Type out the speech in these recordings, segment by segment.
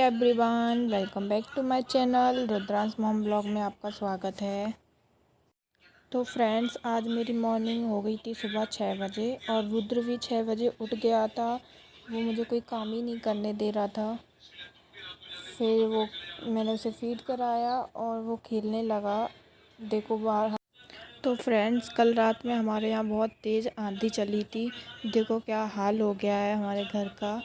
Everyone, welcome back to my channel Rudransh mom blog में आपका स्वागत है। तो फ्रेंड्स, आज मेरी मॉर्निंग हो गई थी सुबह 6 बजे और रुद्र भी 6 बजे उठ गया था। वो मुझे कोई काम ही नहीं करने दे रहा था। फिर मैंने उसे फीड कराया और वो खेलने लगा। देखो बाहर। तो फ्रेंड्स, कल रात में हमारे यहाँ बहुत तेज़ आंधी चली थी। देखो क्या हाल हो गया है हमारे घर का।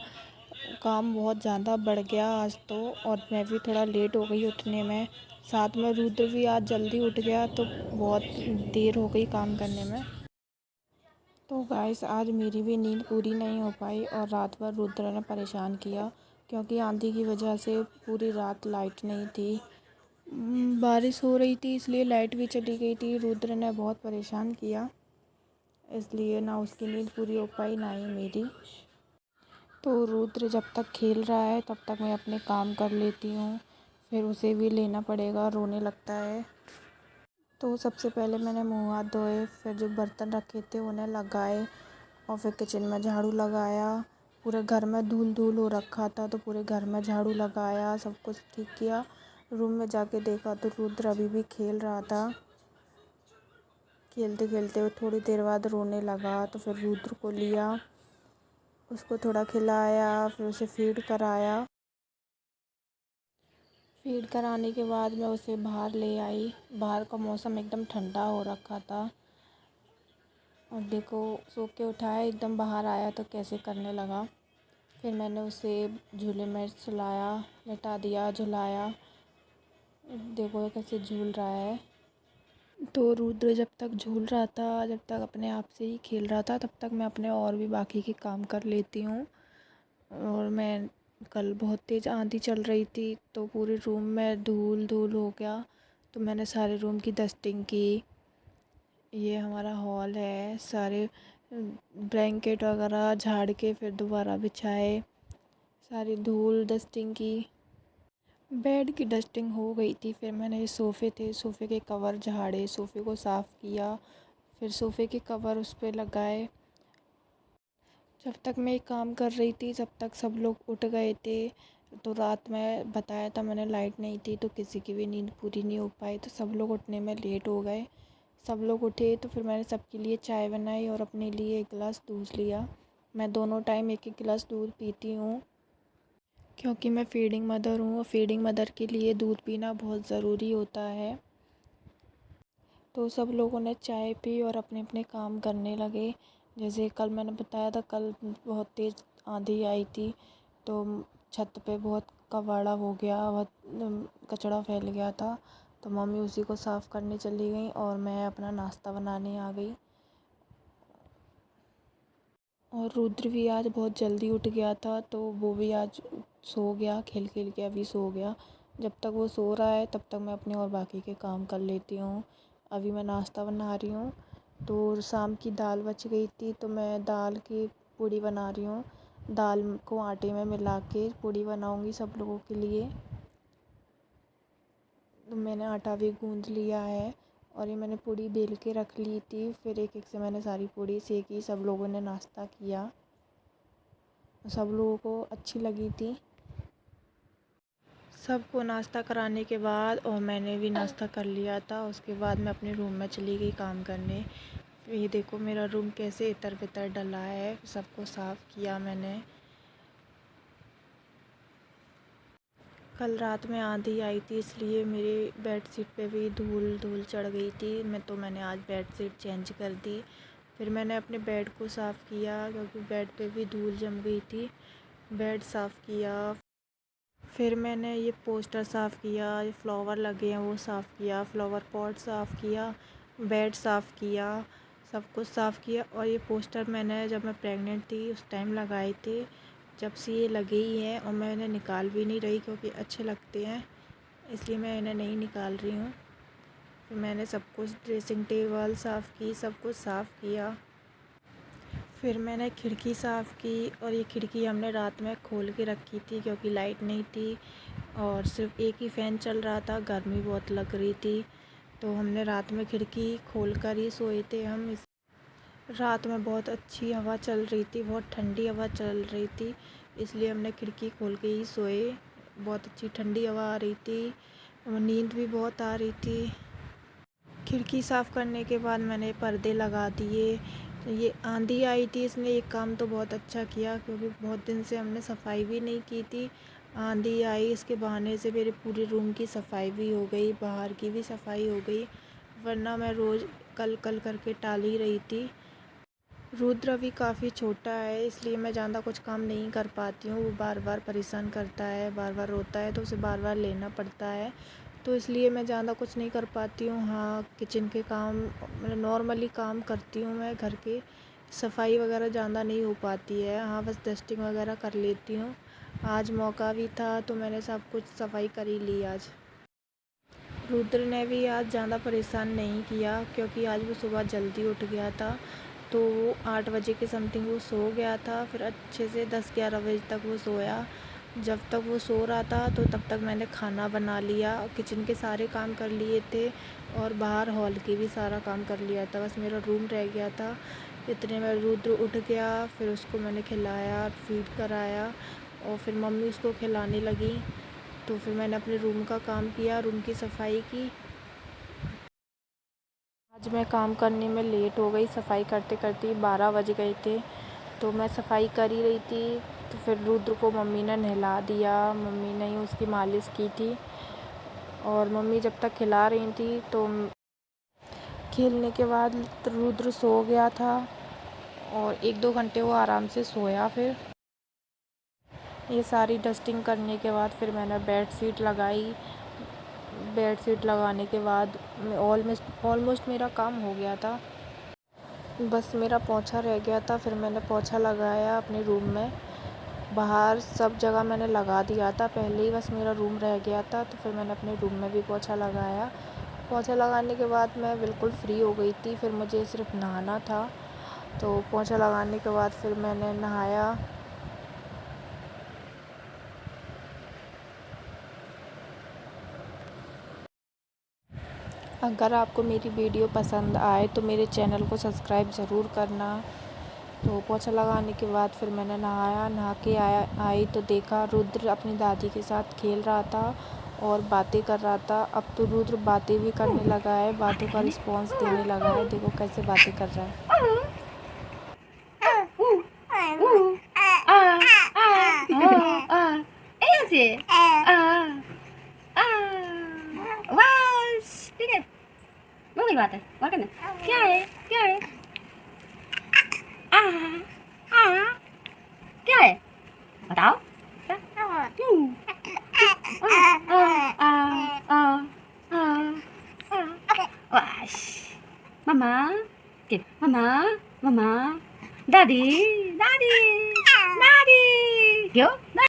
काम बहुत ज़्यादा बढ़ गया आज तो, और मैं भी थोड़ा लेट हो गई उठने में। साथ में रुद्र भी आज जल्दी उठ गया तो बहुत देर हो गई काम करने में। तो गाइस, आज मेरी भी नींद पूरी नहीं हो पाई और रात भर रुद्र ने परेशान किया, क्योंकि आंधी की वजह से पूरी रात लाइट नहीं थी। बारिश हो रही थी इसलिए लाइट भी चली गई थी। रुद्र ने बहुत परेशान किया, इसलिए ना उसकी नींद पूरी हो पाई ना ही मेरी। तो रुद्र जब तक खेल रहा है तब तक मैं अपने काम कर लेती हूँ, फिर उसे भी लेना पड़ेगा, रोने लगता है। तो सबसे पहले मैंने मुँह हाथ धोए, फिर जो बर्तन रखे थे उन्हें लगाए और फिर किचन में झाड़ू लगाया। पूरे घर में धूल धूल हो रखा था तो पूरे घर में झाड़ू लगाया, सब कुछ ठीक किया। रूम में जाके देखा तो रुद्र अभी भी खेल रहा था। खेलते खेलते वो थोड़ी देर बाद रोने लगा, तो फिर रुद्र को लिया, उसको थोड़ा खिलाया, फिर उसे फीड कराया। फीड कराने के बाद मैं उसे बाहर ले आई। बाहर का मौसम एकदम ठंडा हो रखा था और देखो, सो के उठाया, एकदम बाहर आया तो कैसे करने लगा। फिर मैंने उसे झूले में सुलाया, लेटा दिया, झुलाया। देखो कैसे झूल रहा है। तो रुद्र जब तक झूल रहा था, जब तक अपने आप से ही खेल रहा था, तब तक मैं अपने और भी बाकी के काम कर लेती हूँ। और मैं कल बहुत तेज़ आंधी चल रही थी तो पूरे रूम में धूल धूल हो गया, तो मैंने सारे रूम की डस्टिंग की। ये हमारा हॉल है, सारे ब्लैंकेट वगैरह झाड़ के फिर दोबारा बिछाए, सारी धूल डस्टिंग की। बेड की डस्टिंग हो गई थी, फिर मैंने ये सोफ़े थे, सोफ़े के कवर झाड़े, सोफ़े को साफ़ किया, फिर सोफ़े के कवर उस पर लगाए। जब तक मैं काम कर रही थी तब तक सब लोग उठ गए थे। तो रात में बताया था मैंने, लाइट नहीं थी तो किसी की भी नींद पूरी नहीं हो पाई, तो सब लोग उठने में लेट हो गए। सब लोग उठे तो फिर मैंने सबके लिए चाय बनाई और अपने लिए एक गिलास दूध लिया। मैं दोनों टाइम एक एक गिलास दूध पीती हूँ, क्योंकि मैं फीडिंग मदर हूँ और फीडिंग मदर के लिए दूध पीना बहुत ज़रूरी होता है। तो सब लोगों ने चाय पी और अपने अपने काम करने लगे। जैसे कल मैंने बताया था, कल बहुत तेज़ आंधी आई थी तो छत पे बहुत कबाड़ा हो गया, बहुत कचरा फैल गया था। तो मम्मी उसी को साफ़ करने चली गई और मैं अपना नाश्ता बनाने आ गई। और रुद्र भी आज बहुत जल्दी उठ गया था तो वो भी आज सो गया, खेल खेल के अभी सो गया। जब तक वो सो रहा है तब तक मैं अपने और बाकी के काम कर लेती हूँ। अभी मैं नाश्ता बना रही हूँ। तो शाम की दाल बच गई थी तो मैं दाल की पूड़ी बना रही हूँ। दाल को आटे में मिला के पूड़ी बनाऊँगी सब लोगों के लिए। तो मैंने आटा भी गूँध लिया है और ये मैंने पूड़ी बेल के रख ली थी। फिर एक एक से मैंने सारी पूड़ी सेकी, सब लोगों ने नाश्ता किया, सब लोगों को अच्छी लगी थी। सबको नाश्ता कराने के बाद और मैंने भी नाश्ता कर लिया था, उसके बाद मैं अपने रूम में चली गई काम करने। ये देखो मेरा रूम कैसे इतर बितर डला है, सबको साफ़ किया मैंने। कल रात में आंधी आई थी इसलिए मेरी बेडशीट पे भी धूल धूल चढ़ गई थी। मैंने आज बेडशीट चेंज कर दी। फिर मैंने अपने बेड को साफ़ किया क्योंकि बेड पे भी धूल जम गई थी। बेड साफ़ किया। फिर मैंने ये पोस्टर साफ़ किया, ये फ्लावर लगे हैं वो साफ़ किया, फ्लावर पॉट साफ़ किया, बेड साफ़ किया, सब कुछ साफ़ किया। और ये पोस्टर मैंने जब मैं प्रेग्नेंट थी उस टाइम लगाए थे। जब से ये लगे ही हैं और मैं इन्हें निकाल भी नहीं रही क्योंकि अच्छे लगते हैं, इसलिए मैं इन्हें नहीं निकाल रही हूँ। फिर मैंने सब कुछ, ड्रेसिंग टेबल साफ़ की, सब कुछ साफ़ किया। फिर मैंने खिड़की साफ़ की और ये खिड़की हमने रात में खोल के रखी थी क्योंकि लाइट नहीं थी और सिर्फ एक ही फ़ैन चल रहा था, गर्मी बहुत लग रही थी। तो हमने रात में खिड़की खोल कर ही सोए थे हम। इस रात में बहुत अच्छी हवा चल रही थी, बहुत ठंडी हवा चल रही थी, इसलिए हमने खिड़की खोल के ही सोए। बहुत अच्छी ठंडी हवा आ रही थी और नींद भी बहुत आ रही थी। खिड़की साफ़ करने के बाद मैंने पर्दे लगा दिए। ये आंधी आई थी, इसने एक काम तो बहुत अच्छा किया क्योंकि बहुत दिन से हमने सफाई भी नहीं की थी। आंधी आई, इसके बहाने से मेरे पूरे रूम की सफाई भी हो गई, बाहर की भी सफाई हो गई, वरना मैं रोज़ कल कल करके टाल ही रही थी। रुद्र अभी काफ़ी छोटा है, इसलिए मैं ज़्यादा कुछ काम नहीं कर पाती हूँ। वो बार बार परेशान करता है, बार बार रोता है, तो उसे बार बार लेना पड़ता है, तो इसलिए मैं ज़्यादा कुछ नहीं कर पाती हूँ। हाँ, किचन के काम मतलब नॉर्मली काम करती हूँ मैं, घर के सफाई वगैरह ज़्यादा नहीं हो पाती है। हाँ, बस डस्टिंग वगैरह कर लेती हूँ। आज मौका भी था तो मैंने सब कुछ सफाई कर ही ली आज। रुद्र ने भी आज ज़्यादा परेशान नहीं किया क्योंकि आज वो सुबह जल्दी उठ गया था, तो 8 बजे के समथिंग वो सो गया था। फिर अच्छे से 10-11 बजे तक वो सोया। जब तक वो सो रहा था तो तब तक मैंने खाना बना लिया, किचन के सारे काम कर लिए थे और बाहर हॉल के भी सारा काम कर लिया था। बस मेरा रूम रह गया था। इतने में रुद्र उठ गया, फिर उसको मैंने खिलाया, फीड कराया और फिर मम्मी उसको खिलाने लगी। तो फिर मैंने अपने रूम का काम किया, रूम की सफाई की। आज मैं काम करने में लेट हो गई, सफाई करते करते 12 बज गए थे। तो मैं सफाई कर ही रही थी, तो फिर रुद्र को मम्मी ने नहला दिया। मम्मी ने ही उसकी मालिश की थी और मम्मी जब तक खिला रही थी तो खेलने के बाद रुद्र सो गया था और 1-2 घंटे वो आराम से सोया। फिर ये सारी डस्टिंग करने के बाद फिर मैंने बेडशीट लगाई। बेडशीट लगाने के बाद ऑलमोस्ट मेरा काम हो गया था, बस मेरा पोंछा रह गया था। फिर मैंने पोंछा लगाया अपने रूम में, बाहर सब जगह मैंने लगा दिया था पहले ही, बस मेरा रूम रह गया था। तो फिर मैंने अपने रूम में भी पोंछा लगाया। पोंछा लगाने के बाद मैं बिल्कुल फ्री हो गई थी, फिर मुझे सिर्फ नहाना था। तो पोंछा लगाने के बाद फिर मैंने नहाया। अगर आपको मेरी वीडियो पसंद आए तो मेरे चैनल को सब्सक्राइब ज़रूर करना। तो पोंछा लगाने के बाद फिर मैंने नहाया, नहा के आई तो देखा रुद्र अपनी दादी के साथ खेल रहा था और बातें कर रहा था। अब तो रुद्र बातें भी करने लगा है, बातों का रिस्पॉन्स देने लगा है। देखो कैसे बातें कर रहा है। ठीक है, वो की बात है और करना क्या है क्या है बताओ क्या वाश मम्मा मम्मा दादी दादी दादी क्यों